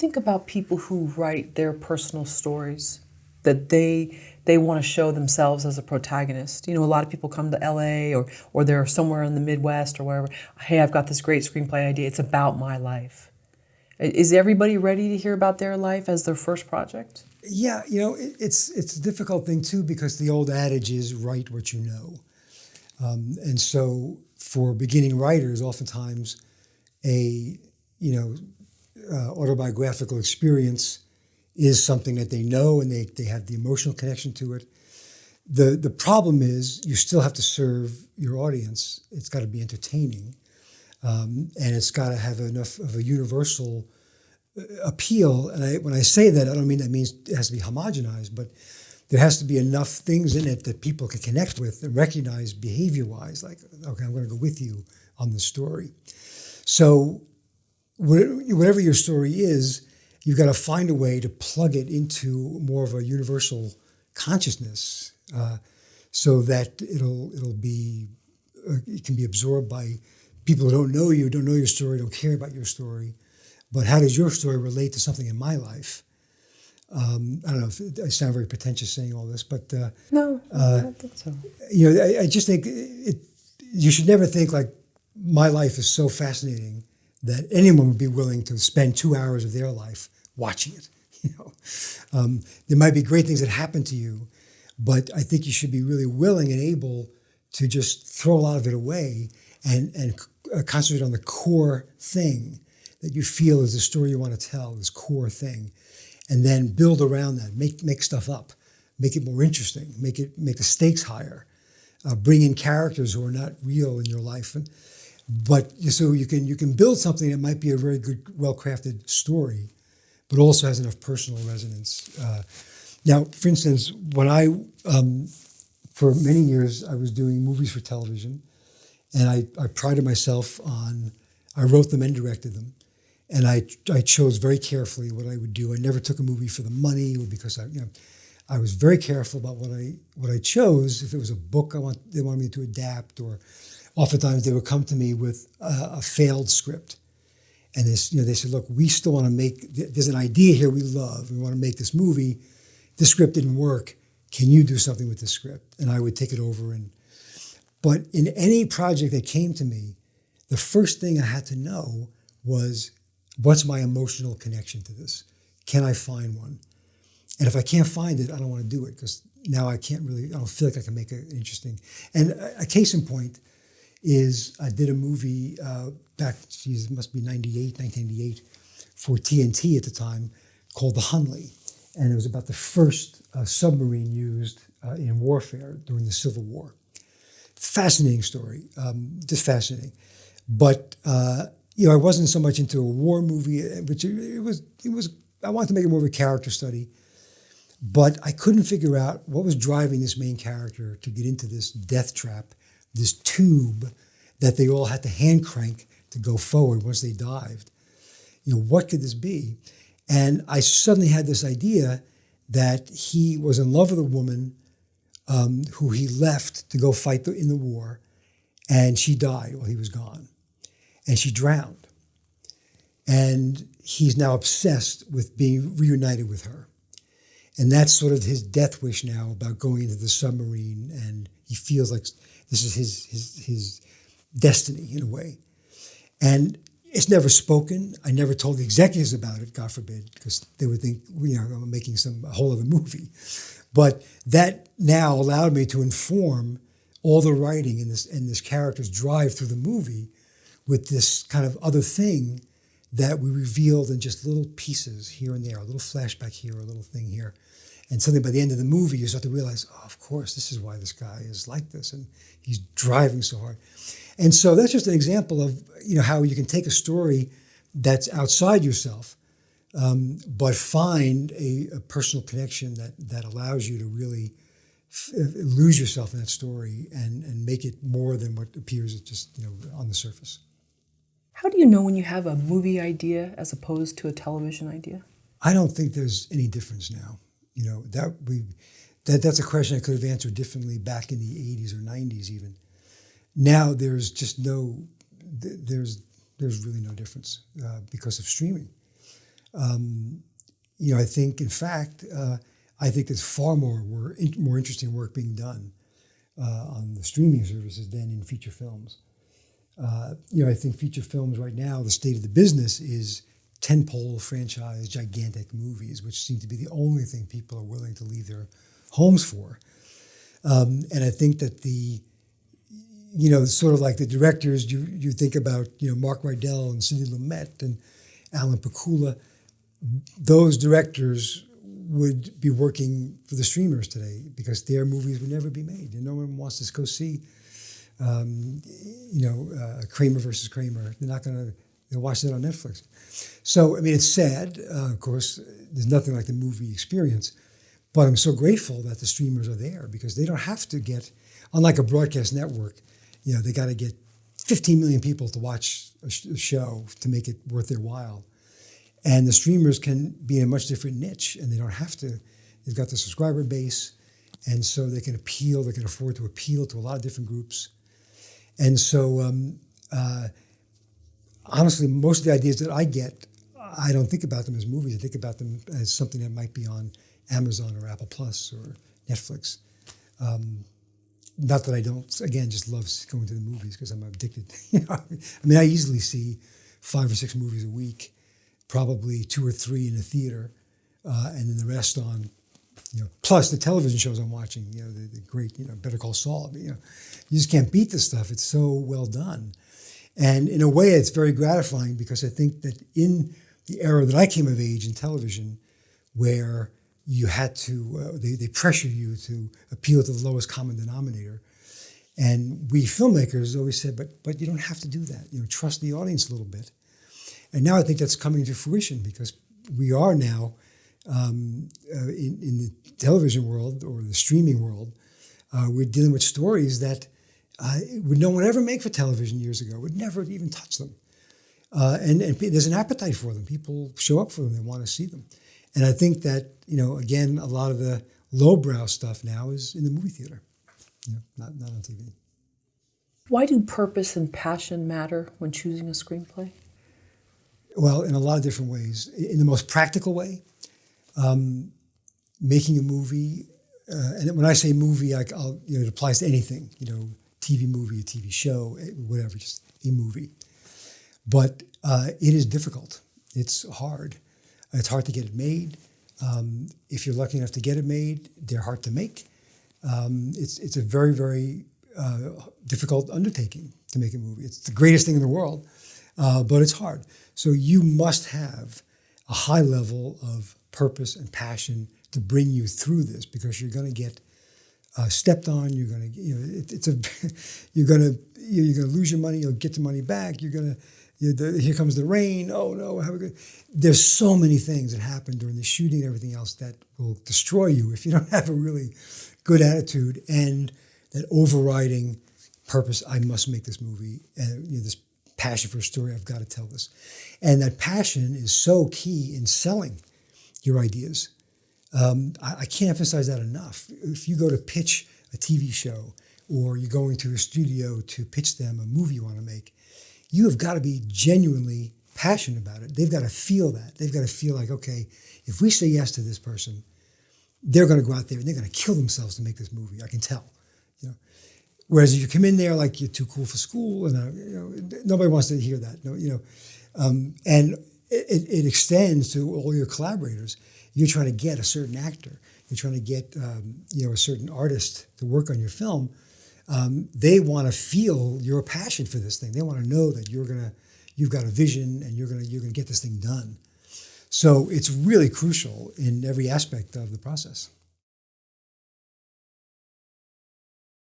think about people who write their personal stories, that they want to show themselves as a protagonist? You know, a lot of people come to LA or they're somewhere in the Midwest or wherever. Hey, I've got this great screenplay idea. It's about my life. Is everybody ready to hear about their life as their first project? Yeah, you know, it's a difficult thing too, because the old adage is write what you know. And so for beginning writers, oftentimes a, autobiographical experience is something that they know and they have the emotional connection to it. The problem is you still have to serve your audience. It's got to be entertaining, and it's got to have enough of a universal appeal. And when I say that, I don't mean that means it has to be homogenized, but there has to be enough things in it that people can connect with and recognize behavior-wise, like, okay, I'm going to go with you on this story. So whatever your story is, you've got to find a way to plug it into more of a universal consciousness, so that it can be absorbed by people who don't know you, don't know your story, don't care about your story. But how does your story relate to something in my life? I don't know if I sound very pretentious saying all this, but No, I don't think so. I just think you should never think like my life is so fascinating that anyone would be willing to spend 2 hours of their life watching it. There might be great things that happen to you, but I think you should be really willing and able to just throw a lot of it away and concentrate on the core thing that you feel is the story you want to tell, this core thing, and then build around that, make stuff up, make it more interesting, make the stakes higher, bring in characters who are not real in your life, but so you can build something that might be a very good, well-crafted story, but also has enough personal resonance. Now, for instance, when for many years, I was doing movies for television, and I prided myself on, I wrote them and directed them. And I chose very carefully what I would do. I never took a movie for the money or because I was very careful about what I chose. If it was a book they wanted me to adapt, or oftentimes they would come to me with a failed script. And they said, look, we still want to there's an idea here we love. We want to make this movie. This script didn't work. Can you do something with this script? And I would take it over. But in any project that came to me, the first thing I had to know was, what's my emotional connection to this? Can I find one? And if I can't find it, I don't want to do it, because now I don't feel like I can make it interesting. And a case in point is I did a movie back, it must be 1988, for TNT at the time, called The Hunley. And it was about the first submarine used in warfare during the Civil War. Fascinating story, just fascinating. But I wasn't so much into a war movie, which it was. I wanted to make it more of a character study, but I couldn't figure out what was driving this main character to get into this death trap, this tube that they all had to hand crank to go forward once they dived. What could this be? And I suddenly had this idea that he was in love with a woman who he left to go fight in the war, and she died while he was gone. And she drowned. And he's now obsessed with being reunited with her. And that's sort of his death wish now, about going into the submarine. And he feels like this is his destiny in a way. And it's never spoken. I never told the executives about it, God forbid, because they would think, I'm making a whole other movie. But that now allowed me to inform all the writing and this character's drive through the movie with this kind of other thing that we revealed in just little pieces here and there, a little flashback here, a little thing here. And suddenly by the end of the movie, you start to realize, oh, of course, this is why this guy is like this, and he's driving so hard. And so that's just an example of how you can take a story that's outside yourself, but find a personal connection that allows you to really lose yourself in that story and make it more than what appears just on the surface. How do you know when you have a movie idea as opposed to a television idea? I don't think there's any difference now. That's a question I could have answered differently back in the 80s or 90s even. Now there's just there's really no difference because of streaming. I think, in fact, I think there's far more interesting work being done on the streaming services than in feature films. I think feature films right now, the state of the business is tentpole franchise, gigantic movies, which seem to be the only thing people are willing to leave their homes for. And I think that sort of like the directors, you think about, Mark Rydell and Sidney Lumet and Alan Pakula, those directors would be working for the streamers today because their movies would never be made. And no one wants to go see, Kramer versus Kramer. They're not going to watch that on Netflix. So, I mean, it's sad. Of course, there's nothing like the movie experience. But I'm so grateful that the streamers are there because they don't have to get, unlike a broadcast network, they got to get 15 million people to watch a show to make it worth their while. And the streamers can be in a much different niche, and they don't have to. They've got the subscriber base, and so they can afford to appeal to a lot of different groups. And so, honestly, most of the ideas that I get, I don't think about them as movies. I think about them as something that might be on Amazon or Apple Plus or Netflix. Not that I don't, again, just love going to the movies because I'm addicted. I easily see 5 or 6 movies a week, probably 2 or 3 in a theater, and then the rest on, plus the television shows I'm watching, the great, Better Call Saul. You just can't beat this stuff. It's so well done. And in a way, it's very gratifying because I think that in the era that I came of age in television, where you had to, they pressure you to appeal to the lowest common denominator. And we filmmakers always said, but you don't have to do that. Trust the audience a little bit. And now I think that's coming to fruition because we are now in the television world or the streaming world, we're dealing with stories that no one ever make for television years ago, would never even touch them. And there's an appetite for them. People show up for them, they want to see them. And I think that, again, a lot of the lowbrow stuff now is in the movie theater, not on TV. Why do purpose and passion matter when choosing a screenplay? Well, in a lot of different ways. In the most practical way, making a movie, and when I say movie, it applies to anything, TV movie, a TV show, whatever, just a movie. But it is difficult. It's hard. It's hard to get it made. If you're lucky enough to get it made, they're hard to make. It's a very, very difficult undertaking to make a movie. It's the greatest thing in the world, but it's hard. So you must have a high level of purpose and passion to bring you through this because you're going to get stepped on. You're going to, you're going to lose your money. You'll get the money back. Here comes the rain. Oh no, there's so many things that happen during the shooting and everything else that will destroy you if you don't have a really good attitude and that overriding purpose. I must make this movie, and this passion for a story. I've got to tell this, and that passion is so key in selling your ideas. I can't emphasize that enough. If you go to pitch a TV show or you're going to a studio to pitch them a movie you want to make, you have got to be genuinely passionate about it. They've got to feel that. They've got to feel like, okay, if we say yes to this person, they're going to go out there and they're going to kill themselves to make this movie. I can tell. Whereas if you come in there like you're too cool for school, and nobody wants to hear that. And it extends to all your collaborators. You're trying to get a certain actor. You're trying to get a certain artist to work on your film. They want to feel your passion for this thing. They want to know that you've got a vision and you're gonna get this thing done. So it's really crucial in every aspect of the process.